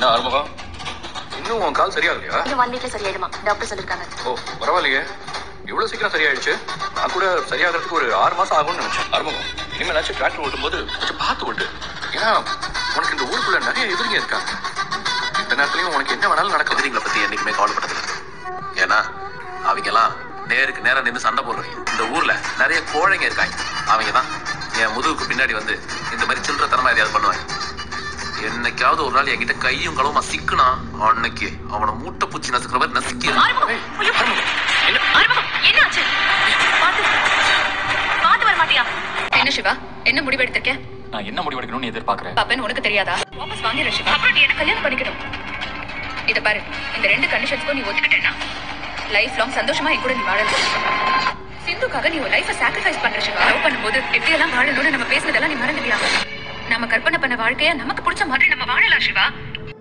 என்ன ஆரம்பம் இன்னும் உன் கால் சரியாகலையா? இன்னும் 1 வீக்ல சரியாயிடுமா டாக்டர் சொல்லிருக்காங்க. ஓ பரவாயில்லையே, இவ்வளவு சீக்கிரம் சரியாயிடுச்சு. நான் கூட சரியாகிறதுக்கு ஒரு 6 மாசம் ஆகும்னு நினைச்சேன். ஆரம்பம் இனிமேலாச்சும் டிராக்டர் ஓட்டும் போது கொஞ்சம் பார்த்து ஓட்டு. ஏன்னா உனக்கு இந்த ஊருக்குள்ள நிறைய எதிரிங்க இருக்காங்க. இந்த நேரத்துலயும் உனக்கு என்ன வேணாலும் நடக்க. எதிரிங்களை பத்தி என்னைக்குமே கவலைப்பட்டதில்லை. ஏன்னா அவங்க எல்லாம் நேருக்கு நேரம் நின்று சண்டை போடுறவங்க. இந்த ஊர்ல நிறைய கோழைங்க இருக்காங்க. அவங்க தான் என் முதுகுக்கு பின்னாடி வந்து இந்த மாதிரி சில்லறத்தனமா எதையாவது பண்ணுவாங்க. என்னைக்காவது ஒரு நாள் என்கிட்ட கையும் களவுமா சிக்குனா அன்னைக்கு அவனை மூட்டை பூச்சி நசுக்கிற மாதிரி நசுக்கி. என்ன சிவா, என்ன முடிவு எடுத்திருக்கேன்? நான் என்ன முடிவு எடுக்கணும்னு எதிர்பார்க்கிறேன். பாப்பன் உனக்கு தெரியாதா? வாபஸ் வாங்கிடு சிவா. அப்புறம் நீ என்ன கல்யாணம் பண்ணிக்கணும். இத பாரு, இந்த 2 கண்டிஷன்ஸ்க்கும் நீ ஒத்துக்கிட்டேன்னா லைஃப் லாங் சந்தோஷமா என் கூட நீ வாழலாம். சிந்துக்காக நீ ஒரு லைஃபை சாக்ரிஃபைஸ் பண்ற சிவா. லவ் பண்ணும்போது எப்படி எல்லாம் வாழணும்னு நம்ம பேசுனதெல்லாம் நீ மறந்துவியா? நம்ம கற்பனை பண்ண வாழ்க்கைய நமக்கு பிடிச்ச மாதிரி நம்ம வாழலாம் சிவா.